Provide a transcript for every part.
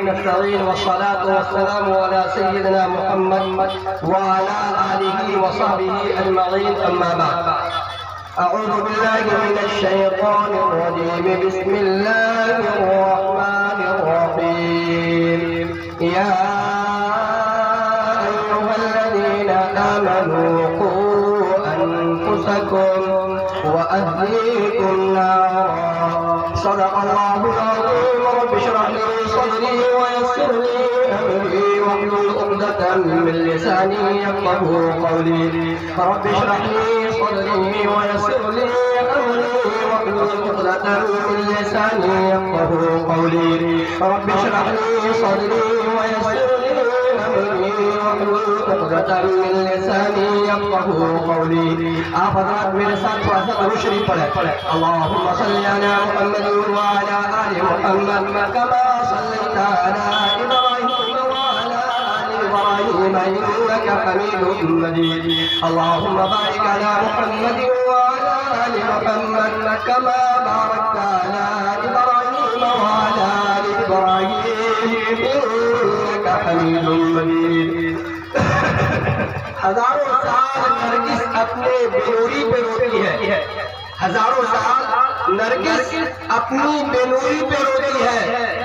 نستعين والصلاة والسلام على سيدنا محمد وعلى آله وصحبه أجمعين أما بعد. أعوذ بالله من الشيطان الرجيم. بسم الله الرحمن الرحيم. يا أيها الذين آمنوا قوا أنفسكم وأهليكم نارا. صدق الله العظيم. رب اشرح لي صدري ويسر لي أمري واحلل عقدة من لساني يفقهوا قولي. رب اشرح لي صدري ويسر لي أمري واحلل عقدة من لساني يفقهوا قولي. رب اشرح لي صدري ويسر لي أمري واحلل عقدة من لساني يفقهوا قولي. آپ حضرات میرے ساتھ تھوڑا سا درود شریف پڑھیں. اللهم صل على محمد وعلى آل محمد كما صليت على إبراهيم وعلى آل إبراهيم إنك حميد مجيد. اللهم بارك على محمد وعلى آل محمد كما باركت على إبراهيم وعلى آل إبراهيم إنك حميد مجيد. ہزاروں سال نرگس اپنے بنوری پہ روتی ہے. ہزاروں سال نرگس اپنی بنوری پہ روتی ہے.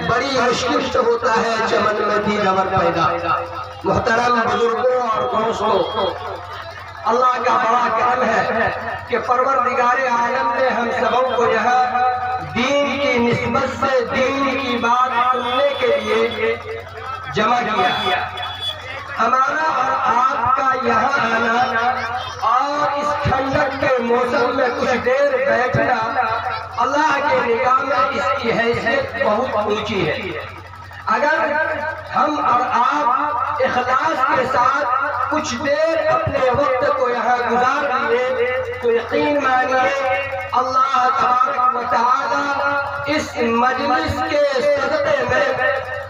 بڑی مشکل سے ہوتا ہے چمن میں بھی نور پیدا. محترم بزرگوں اور دوستوں، اللہ کا بڑا کرم ہے کہ پروردگار عالم نے ہم سبوں کو یہاں دین کی نسبت سے دین کی بات سننے کے لیے جمع کیا. ہمارا اور آپ کا یہاں آنا اور اس ٹھنڈک کے موسم میں کچھ دیر بیٹھنا اللہ کے نگاہ میں اس کی حیثیت بہت اونچی ہے. اگر ہم اور آپ اخلاص کے ساتھ کچھ دیر اپنے وقت کو یہاں گزار دیے تو یقین مانیے اللہ تبارک و تعالی اس مجلس کے صدقے میں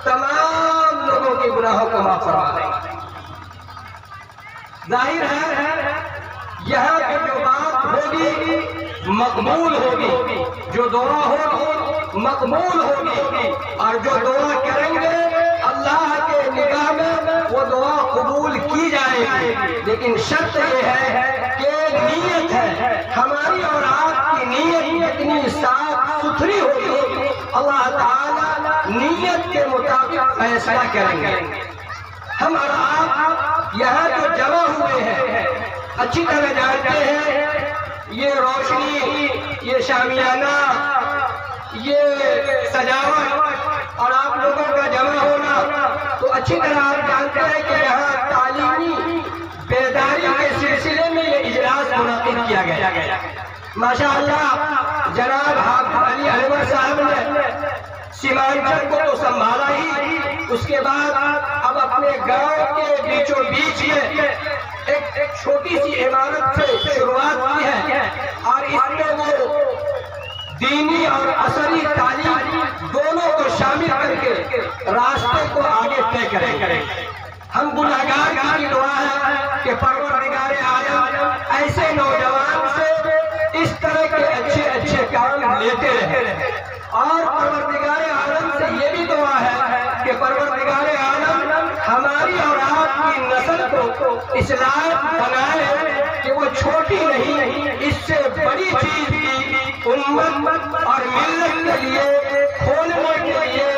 تمام لوگوں کے گناہوں کو معاف فرما دیں گے. ظاہر ہے یہاں پہ جو بات ہوگی مقبول ہوگی، جو دعا ہوگی مقبول ہوگی، اور جو دعا کریں گے اللہ کے نگاہ میں وہ دعا قبول کی جائے گی. لیکن شرط یہ ہے کہ نیت ہے ہماری اور آپ کی نیت اتنی صاف ستھری ہوگی اللہ تعالی نیت کے مطابق فیصلہ کریں گے. ہم اور آپ یہاں جو جمع ہوئے ہیں اچھی طرح جانتے ہیں یہ روشنی، یہ شامیانہ، یہ سجاوٹ اور آپ لوگوں کا جمع ہونا تو اچھی طرح آپ جانتے ہیں کہ یہاں تعلیمی بیداری کے سلسلے میں یہ اجلاس منعقد کیا گیا. ماشاءاللہ جناب حافظ علی انور صاحب نے سیمانچل کو تو سنبھالا ہی، اس کے بعد اب اپنے گاؤں کے بیچوں بیچ میں ایک چھوٹی سی عمارت سے شروعات کی ہے اور اس میں وہ دینی اور عصری تعلیم دونوں کو شامل کر کے راستے کو آگے طے کریں. ہم گناہگار کی دعا ہے کہ پروردگار عالم ایسے نوجوان سے اس طرح کے اچھے اچھے کام لیتے رہے. اور پروردگار عالم سے یہ بھی دعا ہے کہ پروردگار عالم ہماری اور آپ کی نسل کو اصلاح بنائے کہ وہ چھوٹی نہیں اس سے بڑی چیز کی امت اور ملت کے لیے کھولنے کے لیے،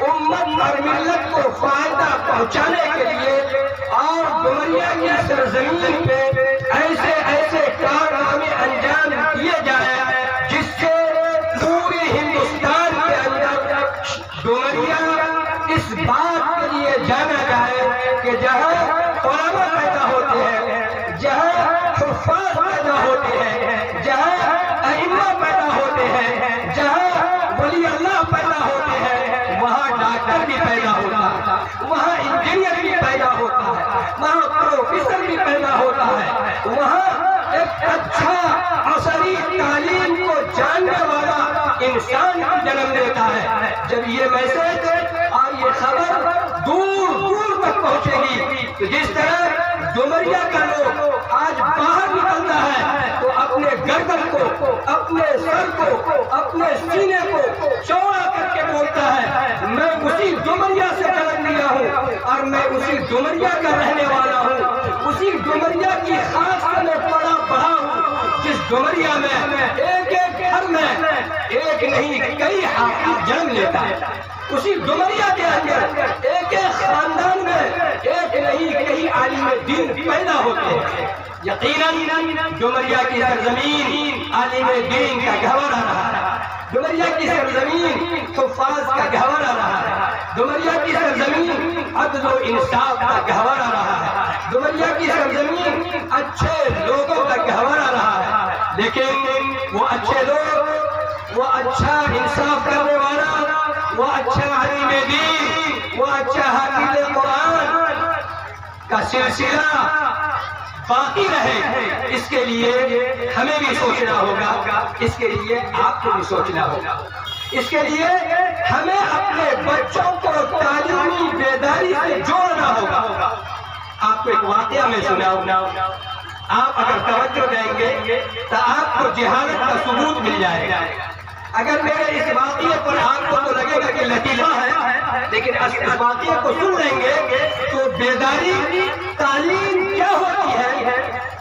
امت اور ملت کو فائدہ پہنچانے کے لیے اور دنیا کی سرزمین پہ ایسے ایسے کارنامے انجام دیے جائیں جس سے پوری ہندوستان کے اندر دنیا اس بات کے لیے جانا جائے کہ جہاں علماء پیدا ہوتے ہیں، جہاں حفاظ پیدا ہوتے ہیں، جہاں ائمہ پیدا ہوتے ہیں، جہاں ولی اللہ پیدا ہوتے ہیں، وہاں ڈاکٹر بھی پیدا ہوتا ہے، وہاں انجینئر بھی پیدا ہوتا ہے، وہاں پروفیسر بھی پیدا ہوتا ہے، وہاں ایک اچھا عصری تعلیم کو جاننے والا انسان جنم لیتا ہے. جب یہ میسج اور یہ خبر دور دور تک پہنچے گی تو جس طرح ڈومریا کا لوگ آج باہر نکلتا ہے تو اپنے گردن کو، اپنے سر کو، اپنے سینے کو چوڑا کر کے بولتا ہے میں اسی ڈومریا سے اور میں اسی ڈمریا کا رہنے والا ہوں، اسی ڈمریا کی خاص سے میں پڑا بڑا ہوں، جس ڈمریا میں ایک ایک گھر میں ایک نہیں کئی حافظ جنم لیتا ہے، اسی ڈمریا کے اندر ایک ایک خاندان میں ایک نہیں کئی عالم دین پیدا ہوتے ہیں۔ یقیناً ڈمریا کی سرزمین عالم دین کا گہوارہ رہا ہے، ڈمریا کی سرزمین حفاظ کا گہوارہ رہا ہے، ڈمریا کی سرزمین عدل و انصاف کا گہوارہ رہا ہے، ڈمریا کی سرزمین اچھے لوگوں کا گہوارہ رہا ہے۔ لیکن وہ اچھے لوگ، وہ اچھا انصاف کرنے والا، وہ اچھا عالم دین، وہ اچھا حافظ قرآن کا سلسلہ باقی رہے، اس کے لیے ہمیں بھی سوچنا ہوگا، اس کے لیے آپ کو بھی سوچنا ہوگا، اس کے لیے ہمیں اپنے بچوں کو تعلیمی بیداری سے جوڑنا ہوگا۔ آپ کو ایک واقعہ میں سناؤں، آپ اگر توجہ دیں گے تو آپ کو جہالت کا ثبوت مل جائے گا۔ اگر میرے اس واقعے پر آپ کو تو لگے گا کہ لطیفہ ہے، لیکن اس واقعے کو سن لیں گے تو بیداری تعلیم کیا ہوتی ہے،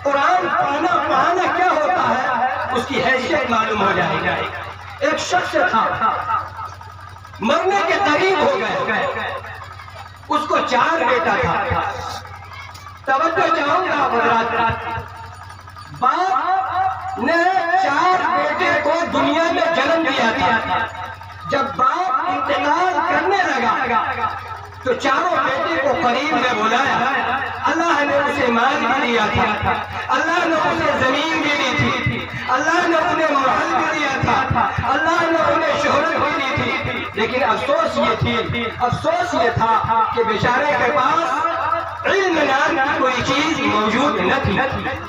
قرآن پڑھانا کیا ہوتا ہے، اس کی حیثیت معلوم ہو جائے گا۔ ایک شخص تھا، مرنے کے قریب ہو گئے، اس کو 4 بیٹا تھا۔ توجہ چاہوں گا حضرات، باپ نے 4 بیٹے کو دنیا میں جنم دیا تھا۔ جب باپ انتقال کرنے لگا تو چاروں بیٹے کو قریب میں بلایا۔ اللہ نے اسے مال بھی دیا تھا، اللہ نے اسے زمین بھی دی تھی، اللہ نے انہیں محل بھی دیا تھا، اللہ نے انہیں شہرت بھی دی تھی، لیکن افسوس یہ تھا کہ بیچارے کے پاس علم نام کی کوئی چیز موجود نہ تھی۔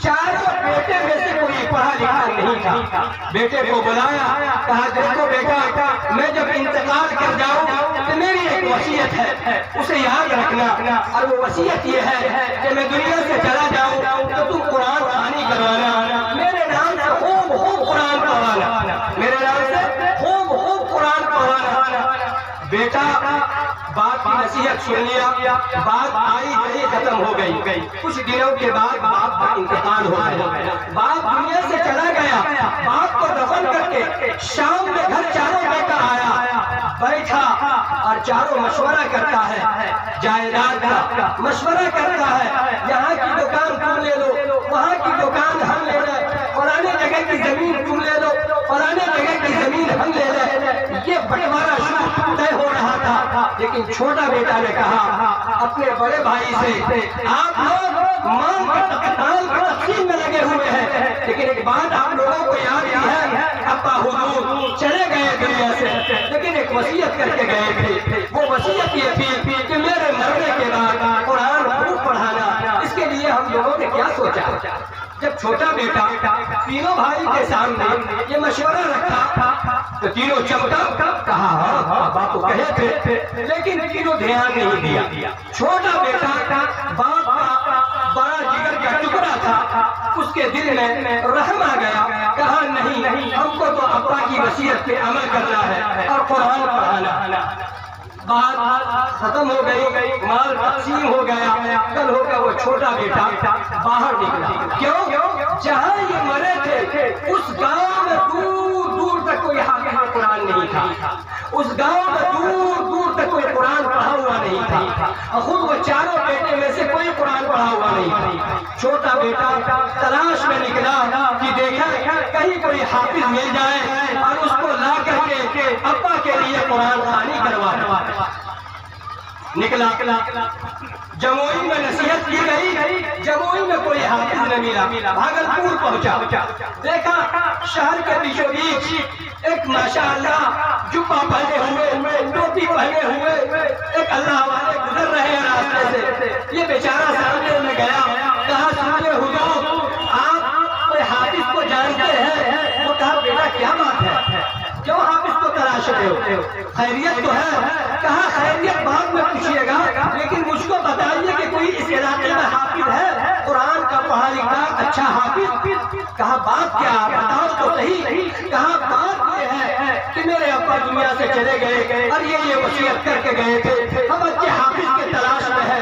چاروں بیٹے میں سے کوئی پڑھا لکھا نہیں تھا۔ بیٹے کو بلایا، کہا دیکھو بیٹا، میں جب انتقال کر جاؤں تو میری ایک وصیت ہے، اسے یاد رکھنا، اور وہ وصیت یہ ہے کہ میں دنیا سے چلا جاؤں تو تم قرآن خوانی کروانا، میرے نام سے خوب قرآن پڑھوانا، میرے نام سے خوب قرآن پڑھوانا۔ بیٹا باپ کی نصیحت سن لیا، بات آئی گئی ختم ہو گئی۔ کچھ دنوں کے بعد باپ کا انتقال ہو گیا، باپ دنیا سے چلا گیا۔ باپ کو دفن کر کے شام میں گھر چاروں بیٹا آیا، بیٹھا اور چاروں مشورہ کرتا ہے، جائیداد کا مشورہ کرتا ہے، یہاں کی دکان تم لے لو، وہاں کی دکان ہم لے لیں، فلانے جگہ کی زمین تم لے لو، فلانے جگہ کی زمین ہم لے لیں۔ یہ بٹوارا شروع طے ہو رہا تھا، لیکن چھوٹا بیٹا نے کہا اپنے بڑے بھائی سے، آپ لوگ مال کی تقسیم میں لگے ہوئے ہیں، لیکن ایک بات آپ لوگوں کو یاد ہے، ابا حضور چلے گئے دنیا سے، لیکن ایک وصیت کر کے گئے تھے۔ وہ وصیت یہ تھی کہ میرے مرنے کے بعد قرآن خوب پڑھانا۔ اس کے لیے ہم لوگوں نے کیا سوچا، جب چھوٹا بیٹا تینوں بھائی کے سامنے یہ مشورہ رکھا تو تینوں چمکا، کہا ہاں باپ تو کہے تھے، لیکن تینوں دھیان نہیں دیا۔ چھوٹا بیٹا باپ کا بڑا جگر کا ٹکڑا تھا، اس کے دل میں رحم آ گیا، کہا نہیں، ہم کو تو ابا کی وصیت پہ عمل کرنا ہے اور قرآن پڑھانا۔ بات ختم ہو گئی، مال تقسیم ہو گیا، کل ہو کر وہ چھوٹا بیٹا باہر نکلا۔ کیوں؟ جہاں یہ مرے تھے اس گاؤں میں دور تک کوئی حافظ قرآن نہیں تھا، اس گاؤں میں دور تک کوئی قرآن پڑھا ہوا نہیں تھا، اور خود وہ چاروں بیٹے میں سے کوئی قرآن پڑھا ہوا نہیں تھا۔ چھوٹا بیٹا تلاش میں نکلا کہ دیکھا کہیں کوئی حافظ مل جائے اور اس کو لا کر کے ابا کے لیے قرآن خوانی کروانا۔ نکلا، جموئی میں نصیحت کی گئی، جموئی میں کوئی حافظ نہ ملا، بھاگلپور پہنچا، دیکھا شہر کے بیچوں بیچ ایک ماشاءاللہ جبہ پہنے ہوئے، ٹوپی پہنے ہوئے ایک اللہ والے گزر رہے ہیں راستے سے۔ یہ بیچارہ سامنے میں گیا، کہا سنیے حضور، آپ کوئی حافظ کو جانتے ہیں؟ وہ کہا بیٹا کیا بات ہے، کیوں حافظ کو تلاش رہے ہو، خیریت تو ہے؟ کہا خیریت بعد میں پوچھیے گا، لیکن مجھ کو بتائیے کہ کوئی اس علاقے میں حافظ ہے قرآن کا پڑھا لکھا اچھا حافظ؟ کہا بات کیا، بتاؤ تو صحیح۔ کہا بات یہ ہے کہ میرے ابا دنیا سے چلے گئے اور یہ وصیت کر کے گئے تھے، ہم اچھے حافظ کے تلاش میں ہیں،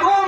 2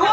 2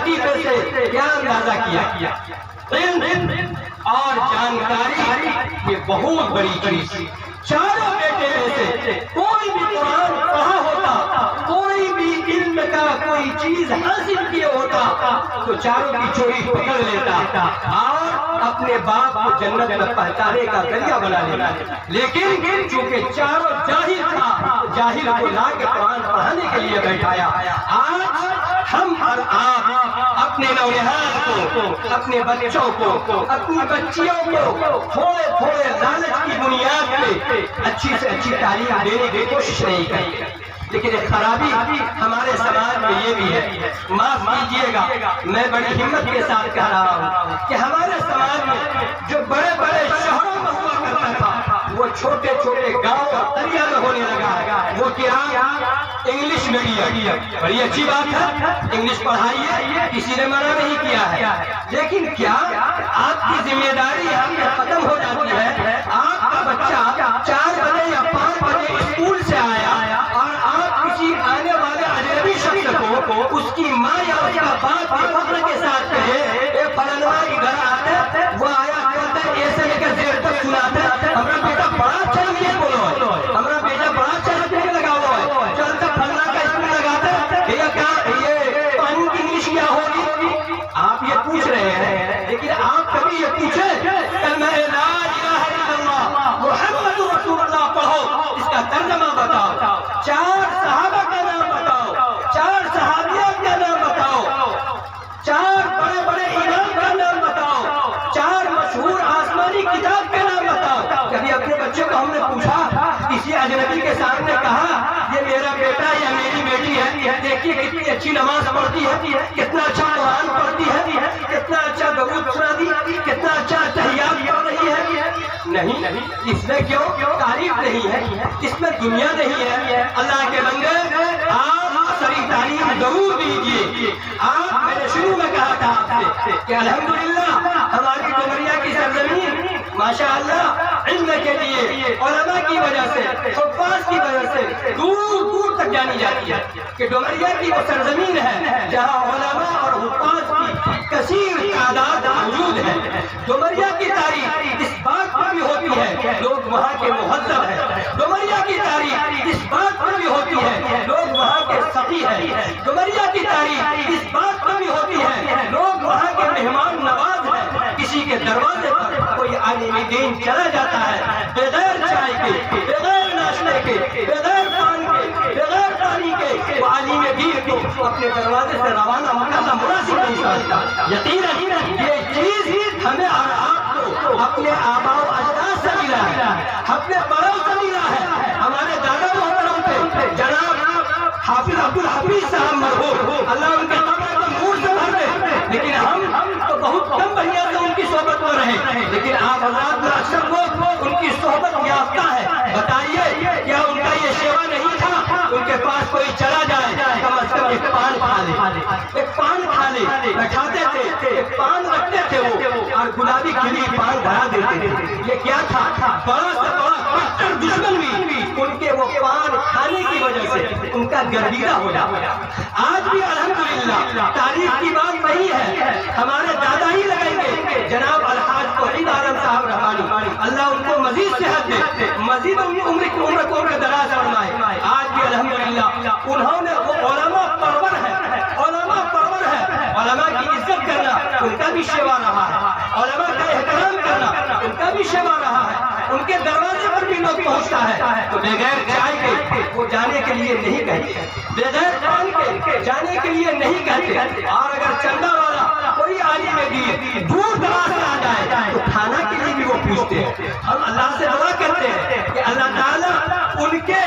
لطیفے سے کیا اندازہ کیا؟ علم اور جانکاری یہ بہت بڑی چیز. چاروں بیٹے میں سے کوئی بھی قرآن پڑھا ہوتا, کوئی بھی علم کا کوئی چیز حاصل کیا ہوتا تو چاروں کی چوری پکڑ لیتا اور اپنے باپ کو جنت میں پہنچانے کا ذریعہ بنا لیتا. لیکن چونکہ چاروں جاہل تھا, جاہل کو لا کے قرآن پڑھانے کے لیے بیٹھایا. آج ہم اور آپ اپنے نوجوان کو, اپنے بچوں کو, اپنی بچیوں کو تھوڑے تھوڑے لالچ کی بنیاد پہ اچھی سے اچھی تعلیم دینے کی کوشش نہیں کرتے. لیکن ایک خرابی ہمارے سماج میں یہ بھی ہے, معاف کیجیے گا میں بڑی ہمت کے ساتھ کہہ رہا ہوں کہ ہمارے سماج میں جو بڑے بڑے شہروں میں ہوا کرتا تھا وہ چھوٹے چھوٹے گاؤں اور دریا میں ہونے لگا ہے. وہ کیا؟ English medium. بڑی اچھی بات ہے, انگلش پڑھائیے, کسی نے منع نہیں کیا ہے. لیکن کیا آپ کی ذمہ داری آپ میں ختم ہو جاتی ہے؟ آپ کا بچہ 4 بجے یا 5 بجے اسکول سے آیا اور آپ کسی آنے والے اجنبی شخص کو اس کی ماں یا اس کا باپ کے فخر کے ساتھ کہے اے فلانوا ادھر آتے, وہ آیا کرتے ایسے لے کر دیر تک سناتے ہمارا بیٹا بڑا اچھا لگے بولو, ہمارا بیٹا بڑا اچھا لگنے لگا ہوا ہے, چلتا فلانا کا اسکول لگاتے یہ پانی کی انگلش کیا ہوگی. آپ یہ پوچھ رہے ہیں, لیکن آپ کبھی یہ پوچھیں کلمہ لا الہ الا اللہ محمد رسول اللہ پڑھو, اس کا ترجمہ بتاؤ. 4 صحابہ کا نام بتاؤ, 4 صحابیات کا نام بتاؤ, 4 بڑے بڑے امام کا نام بتاؤ, 4 مشہور آسمانی کتاب کا نام بتاؤ. کبھی اپنے بچے کو ہم نے پوچھا, کسی اجنبی کے سامنے کہا یہ میرا بیٹا یا میری بیٹی ہے, دیکھیے کتنی اچھی نماز پڑھتی ہے, کتنا اچھا قرآن پڑھتی ہے, کتنا اچھا درود سناتی, کتنا اچھا تحیات پڑھ رہی ہے. نہیں, اس میں کیوں تعریف نہیں ہے, اس میں دنیا نہیں ہے. اللہ کے بندے آپ صحیح تعلیم ضرور دیجیے. آپ میں نے شروع میں کہا تھا آپ سے کہ الحمدللہ ہماری ڈومریا کی سرزمین ماشاءاللہ علم کے لیے علماء کی وجہ سے, حفاظ کی وجہ سے دور دور تک جانی جاتی ہے کہ ڈومریا کی وہ سرزمین ہے جہاں علماء اور حفاظ کی کثیر تعداد موجود ہے. ڈومریا کی تاریخ اس بات پر بھی ہوتی ہے لوگ وہاں کے مہذب ہیں. ڈومریا کی تاریخ اس بات پر بھی ہوتی ہے لوگ وہاں کے سخی ہیں. ڈومریا کی تاریخ اس بات پر بھی ہوتی ہے لوگ وہاں کے مہمان نواز ہیں. کسی کے دروازے پر کوئی عالم دین چلا جاتا ہے بغیر چائے کے, بغیر ناشتے کے, بغیر پان کے, بغیر پانی کے, وہ عالم دین کو اپنے دروازے سے روانہ کرنا مناسب نہیں سمجھتا. یقیناً یہ چیز ہمیں اور آپ کو اپنے آباء و اجداد سے ملا ہے, اپنے بڑوں سے ملا ہے. ہمارے دادا محترم تھے جناب حافظ عبدالحفیظ صاحب مرحوم, اللہ ان کے قبر کو نور سے بھر دے, لیکن ہم تو بہت کم بھیا سے ان کی صحبت میں رہے, لیکن آپ حضرات میں اکثر لوگ ان کی صحبت یافتہ ہے. بتائیے کیا ان کا یہ شیوا نہیں تھا ان کے پاس کوئی چلا جائے کم از کم ایک پان کھا لے, ایک پان کھا لے. بیٹھاتے تھے, ایک پان رکھتے تھے وہ اور گلابی کھلی پان بھرا دیتے تھے. یہ کیا تھا؟ بڑا سے بڑا کٹر دشمن بھی ان کے وہ پان کھانے کی وجہ سے ان کا گردیدہ ہو جاتا. آج بھی الحمدللہ تاریخ کی بات نہیں ہے, ہمارے دادا ہی لگائیں گے جناب الحاج توحید عالم صاحب رحمانی, اللہ ان کو مزید صحت دے, مزید عمر کو دراز فرمائے. آج بھی الحمدللہ انہوں نے وہ علماء پرور ہے, علماء پرور ہے. علماء کی عزت کرنا ان کا بھی شیوا رہا ہے, علماء کا احترام کرنا ان کا بھی شیوا رہا ہے. ان کے دروازے پر بھی لوگ پہنچتا ہے تو بغیر چائے کے وہ جانے کے لیے نہیں کہتے, بغیر پان کے جانے کے لیے نہیں کہتے. اور اگر چندہ والا کوئی عالم دین دور دراز سے آ جائے تو کھانا کے لیے بھی وہ پوچھتے ہیں. ہم اللہ سے دعا کرتے ہیں کہ اللہ تعالیٰ ان کے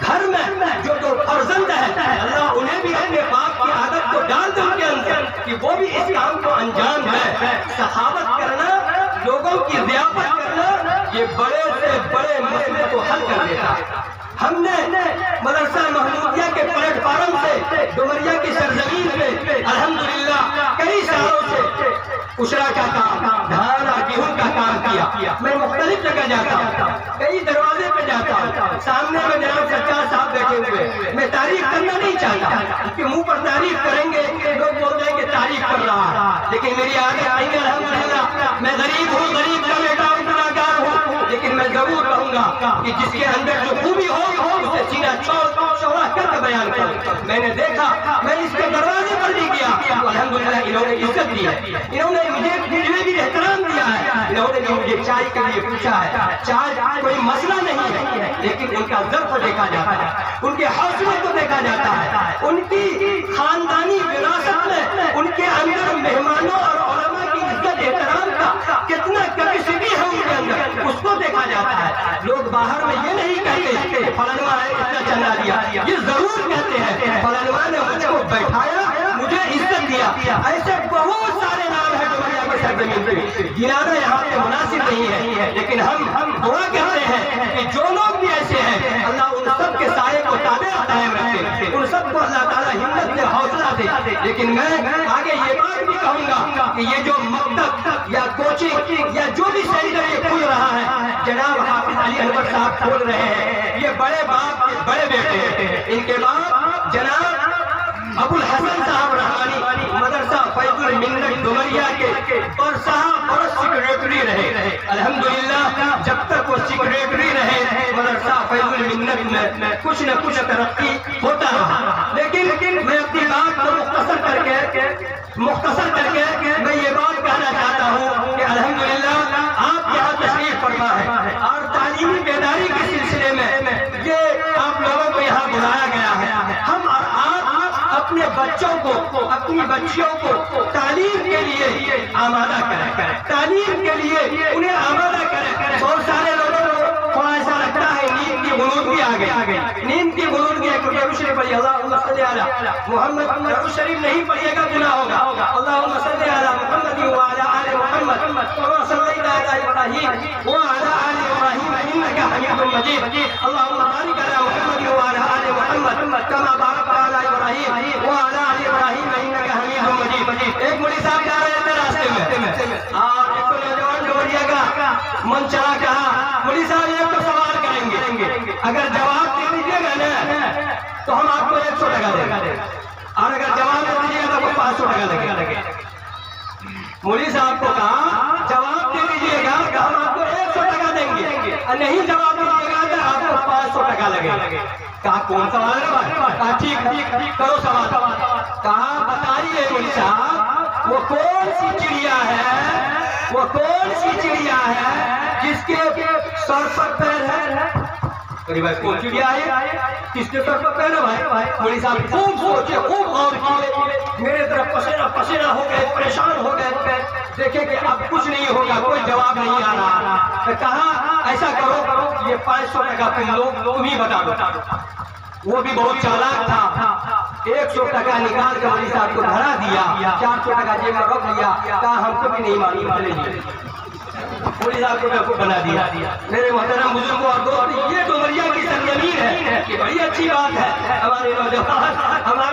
گھر میں جو فرزند ہے اللہ انہیں بھی اپنے باپ کی عادت کو ڈال دے ان کے اندر کہ وہ بھی اس کام کو انجام دے. سخاوت کرنا, لوگوں کی ضیافت کرنا, یہ بڑے سے بڑے مسئلے کو حل کر دیتا ہے. ہم نے مدرسہ محمودیہ کے پلیٹ فارم سے ڈومریا کی سرزمین پہ الحمدللہ کئی سالوں سے اشرا کا کام, دھان اور گیہوں کا کام کیا. میں مختلف جگہ جاتا ہوں, کئی دروازے پہ جاتا ہوں, سامنے میں جناب سچار صاحب بیٹھے ہوئے. میں تعریف کرنا نہیں چاہتا کہ منہ پر تعریف کریں گے لوگ بول دیں کہ تعریف کر رہا ہے, لیکن میری عادت نہیں ہے. الحمدللہ میں غریب ہوں, غریب کا بیٹا ہوں, گناہگار ہوں, لیکن میں ضرور کہوں گا کہ جس کے اندر جو خوبی ہو اسے سینہ چوڑا کر کے بیان کروں. میں نے دیکھا, میں اس کے دروازے پر بھی گیا تو الحمدللہ انہوں نے عزت دی ہے, انہوں نے مجھے بھی احترام دیا ہے, انہوں نے مجھے چائے کے لیے پوچھا ہے. چائے کوئی مسئلہ نہیں ہے, لیکن ان کا ظرف دیکھا جاتا ہے, ان کے حوصلے کو دیکھا جاتا ہے, ان کی خاندانی وراثت میں ان کے اندر مہمانوں اور علماء کی عزت احترام کا کتنا کیپیسٹی ہے ان کے اندر, اس کو دیکھا جاتا ہے. لوگ باہر میں یہ نہیں کہتے کہ فلانوا ہے اتنا چندہ دیا, یہ ضرور کہتے ہیں فلانوا نے مجھ کو بیٹھایا, مجھے عزت دیا. ایسے بہت سارے نام ہیں دنیا کے سرزمین پہ, گنانا یہاں پہ مناسب نہیں ہے, لیکن ہم دعا کرتے ہیں کہ جو لوگ بھی ایسے ہیں اللہ ان سب کے سائے کو تابع قائم رکھے, ان سب کو اللہ تعالیٰ ہمت دے, حوصلہ دے. لیکن میں آگے یہ بات بھی کہوں گا کہ یہ جو مکتب یا کوچنگ یا جو بھی سینٹر یہ کھل رہا ہے, جناب حافظ علی انور صاحب کھول رہے ہیں, یہ بڑے باپ کے بڑے بیٹے ہیں. ان کے باپ جناب ابو الحسن صاحب رحمانی مدرسہ فیض المنت ڈومریا کے برس سیکریٹری رہے. الحمدللہ جب تک وہ سیکریٹری رہے مدرسہ فیض المنت میں کچھ نہ کچھ ترقی ہوتا رہا. لیکن میں اپنی بات کو مختصر کر کے میں یہ بات کہنا چاہتا ہوں کہ الحمدللہ آپ یہاں تشریف فرما ہے, اور تعلیمی بیداری کے سلسلے میں یہ آپ لوگوں کو یہاں بلایا گیا ہے. ہم اور آپ اپنے بچوں کو, اپنی بچیوں کو تعلیم کے لیے آمادہ کریں, تعلیم کے لیے انہیں آمادہ کریں. بہت سارے لوگوں کو تھوڑا ایسا لگتا ہے نیند کی غنودگی آ گئی, نیند کی غنودگی ہے کیونکہ درود شریف پڑھیے, اللہم صلی علی محمد. درود شریف نہیں پڑھیے گا گناہ ہوگا. اللہم صلی علی محمد وعلی آل محمد کما صلیت علی ابراہیم وعلی آل ابراہیم انک حمید مجید. اللہم بارک علی محمد وعلی آل محمد کما بارکت علی ابراہیم وعلی آل ابراہیم انک حمید مجید. ایک مولوی صاحب جا رہے تھے راستے میں, اور ایک نوجوان ڈومریا کا من چلا, کہا مولوی صاحب ایک تو سوال کریں گے, اگر جواب دے دیجیے گا نا تو ہم آپ کو 100 ٹکا دیں گے, اور اگر جواب دے دیجیے گا تو 500 ٹکا لگے گا. مولوی صاحب کو کہا جواب دے دیجیے گا کہ ہم آپ کو 100 ٹکا دیں گے, اور نہیں جواب دیجیے گا تو آپ کو 500 ٹکا لگے گا. کہا کون سوال ہے بھائی؟ کہا ٹھیک کرو سوال. کہا بتائیے مولوی صاحب وہ کون سی چڑیا ہے, وہ کون سی چڑیا ہے جس کے سر پر پیر ہے؟ ارے بھائی کون چڑیا ہے کس کے سر پر پیر ہے بھائی؟ مولوی صاحب خوب سوچے, خوب غور کیے, میرے طرف پسینہ ہو گئے, پریشان ہو گئے, دیکھیں کہ اب کچھ نہیں ہوگا, کوئی جواب نہیں آ رہا. کہا ایسا کرو یہ 500 ٹکا تم لوگ تم ہی بتا دو. وہ بھی بہت چالاک تھا, 100 ٹکا نکال کے مولوی صاحب کو دھرا دیا, 400 ٹکا جیب میں رکھ لیا. کہا ہم کو بھی نہیں معلوم, چلے جی مولوی صاحب کو بیوقوف بنا دیا. میرے محترم بزرگوں اور دوستوں, یہ ڈومریا کی سرزمین ہے, یہ بڑی اچھی بات ہے. ہمارے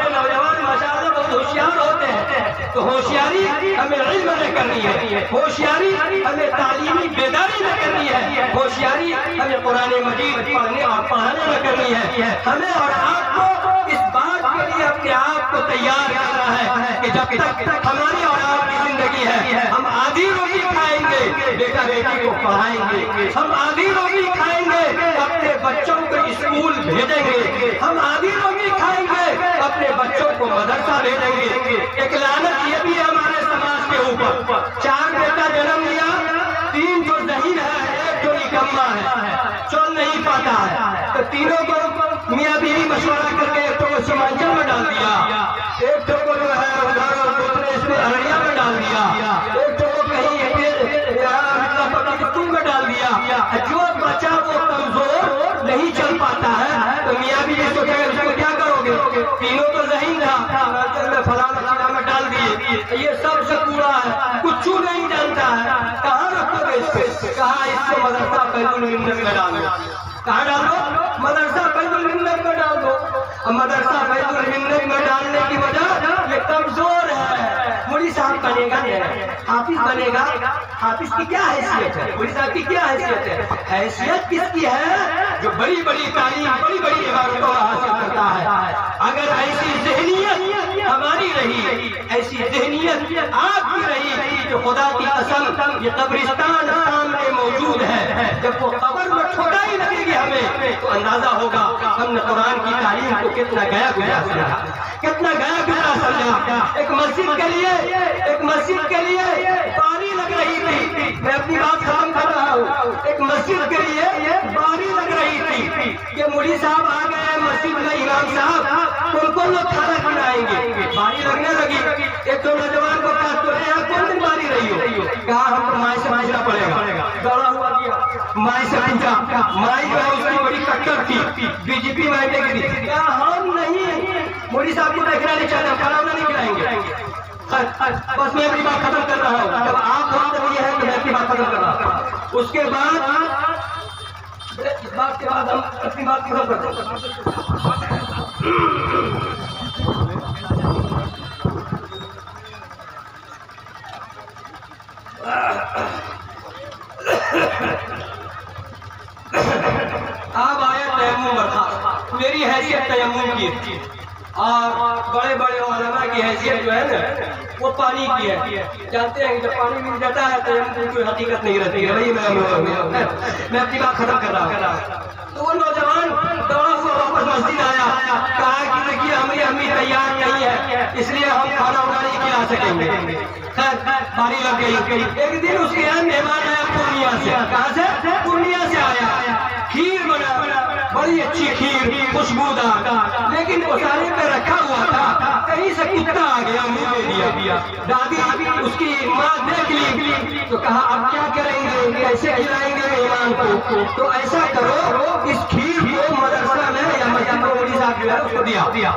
نوجوان ماشاءاللہ بہت ہوشیار ہوتے ہیں, تو ہوشیاری ہمیں علم میں کرنی ہے, ہوشیاری ہمیں تعلیمی بیداری میں کرنی ہے, ہوشیاری ہمیں قرآن مجید پڑھنے اور پڑھانے میں کرنی ہے. ہمیں اور آپ کو اس بات کے لیے اپنے آپ کو تیار کرنا ہے کہ جب تک ہماری اور آپ کی زندگی ہے ہم آدھی روٹی کھائیں گے, بیٹا بیٹی کو پڑھائیں گے, ہم آدھی روٹی کھائیں گے, اپنے بچوں کو اسکول بھیجیں گے, ہم آدھی روٹی کھائیں گے, اپنے بچوں کو مدرسہ بھیجیں گے. ایک لعنت یہ بھی ہے ہمارے سماج کے اوپر, 4 بیٹا جنم لیا, 3 جو ذہین ہے, 1 جو نکما ہے, چل نہیں پاتا ہے, تو تینوں کو میاں بیوی مشورہ کر کے ایک کو سیمانچل میں ڈال دیا, ایک کو جو ہے اس میں ارڑیا میں ڈال دیا, ایک کو کہیں میں ڈال دیا. جو بچہ وہ کمزور نہیں چل پاتا ہے تو میاں بھی اس کو کیا کرو گے, تینوں تو ذہین تھا, فلاں میں ڈال دیے, یہ سب سے پورا ہے, کچھ نہیں جانتا ہے, کہاں رکھو گے اس پہ؟ کہا اس کو مدرسہ فیض المنت میں ڈالو. کہاں ڈالو؟ مدرسہ فیض المنت میں ڈال دو. مدرسہ فیض المنت میں ڈالنے کی وجہ یہ کمزور ہے. مولوی صاحب بنے گا حافظ بنے گا. حافظ کی کیا حیثیت ہے؟ مولوی صاحب کی کیا حیثیت ہے؟ حیثیت کس کی ہے؟ جو بڑی بڑی تعلیم بڑی بڑی عبادتوں حاصل کرتا ہے. اگر ایسی ذہنیت ہماری رہی، ایسی ذہنیت آپ کی رہی، جو خدا کی قسم یہ قبرستان سامنے موجود ہے، جب وہ قبر میں ٹھوکائی لگے گی ہمیں تو اندازہ ہوگا ہم نے قرآن کی تعلیم کو کتنا گیا گزرا سمجھا، کتنا گیا گزرا سمجھا. ایک مسجد کے لیے باری لگ رہی تھی. میں اپنی بات ختم کر رہا ہوں. ایک مسجد کے لیے باری لگ رہی تھی کہ مولوی صاحب آ گئے مسجد میں، امام صاحب کون لوگ کھانا کھلائیں گے. باری لگنے لگی. ایک تو نوجوان کو کہا تو کون دن باری رہی ہو؟ کہا ہم کو مائی سے پوچھنا پڑے گا. دوڑا ہوا گیا مائی سے پوچھا. مائی جو ہے اس کی بڑی ٹکر تھی، بی جے پی مائی لے گئی. کہا ہم نہیں، مولوی صاحب کو دیکھنا نہیں چاہتے، کھانا نہیں کھلائیں گے. بس میں اپنی بات ختم کر رہا ہوں. جب آپ بات کر رہی ہیں تو میں اپنی بات ختم کر رہا ہوں. اس کے بعد ہم اپنی بات ختم کرتے ہیں. اب آیا تیمم برخاست. میری حیثیت تیمم کی تھی اور بڑے بڑے علماء کی حیثیت جو ہے نا وہ پانی کی ہے. جانتے ہیں کہ جب پانی مل جاتا ہے تیمم کی کوئی حقیقت نہیں رہتی ہے. بھائی میں اپنی بات ختم کر رہا ہوں. تو وہ نوجوان دوڑا ہوا واپس مسجد آیا. کہا کہ دیکھیے ہماری امی تیار نہیں ہے، اس لیے ہم کھانا وانا نہیں کھلا سکیں گے. خیر باری لگ گئی. ایک دن اس کے یہاں مہمان آیا پورنیہ سے. کہاں سے؟ پورنیہ سے آیا. کھیر بنا، بڑی اچھی کھیر، خوشبودار، لیکن مسالے پہ رکھا ہوا تھا. کہیں سے کتا آ گیا، منہ دے دیا. دادی اس کی ماں دیکھ لی تو کہا اب کیا کریں گے، کیسے کھلائیں گے مہمان کو؟ تو ایسا کرو اس کھیر کو مدرسہ میں یا مسجد میں مولوی صاحب جو ہے اس کو دیا.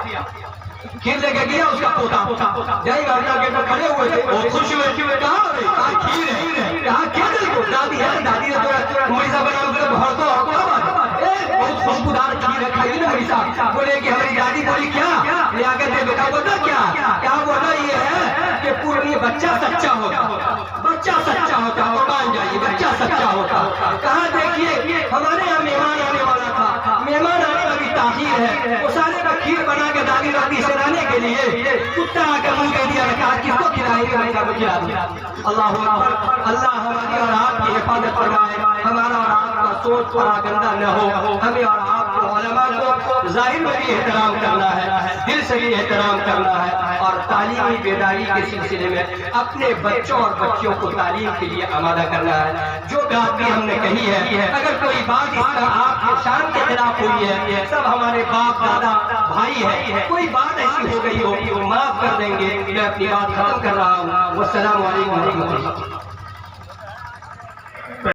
کھیر لے کے گیا اس کا پوتا. جائی گھر جا کے کھڑے ہوئے تھے، بہت خوش ہوئے. کہا کھیر ہے. کہا کھیر دادی ہے. دادی نے تو مولوی صاحب بنا بہت خوشبودار کھیر ہے، کھائیے نا مولوی صاحب. بولے کہ ہماری دادی بولی کیا لیا کے دے بیٹا؟ بولا کیا بولا یہ ہے کہ پورنی بچہ سچا ہوتا، قربان جائیے بچہ سچا ہوتا. کہا دیکھیے ہمارے یہاں مہمان آنے والا تھا، مہمان آنے والی تاخیر ہے. وہ سارے کا کھیر بنا کے دادی سے لانے کے لیے کتا آ کر منہ کہہ دیا. کہا کس کو کھلائیں گے؟ بھائی صاحب کو کھلا دیا. اللہ ہماری اور آپ کی حفاظت فرمائے، ہمارا اور آپ کا سوچ تھوڑا گندا نہ ہو. ہمیں اور آپ کو علماء کو ظاہر میں بھی احترام کرنا ہے، دل سے بھی احترام کرنا ہے، اور تعلیمی بیداری کے سلسلے میں اپنے بچوں اور بچیوں کو تعلیم کے لیے آمادہ کرنا ہے. جو بات بھی ہم نے کہی ہے، اگر کوئی بات اس طرح آپ کے شان کے خلاف ہوئی ہے، سب ہمارے باپ دادا بھائی ہے، کوئی بات ایسی ہو گئی ہو معاف کر دیں گے. میں اپنی بات ختم کر رہا ہوں. والسلام علیکم ورحمۃ اللہ.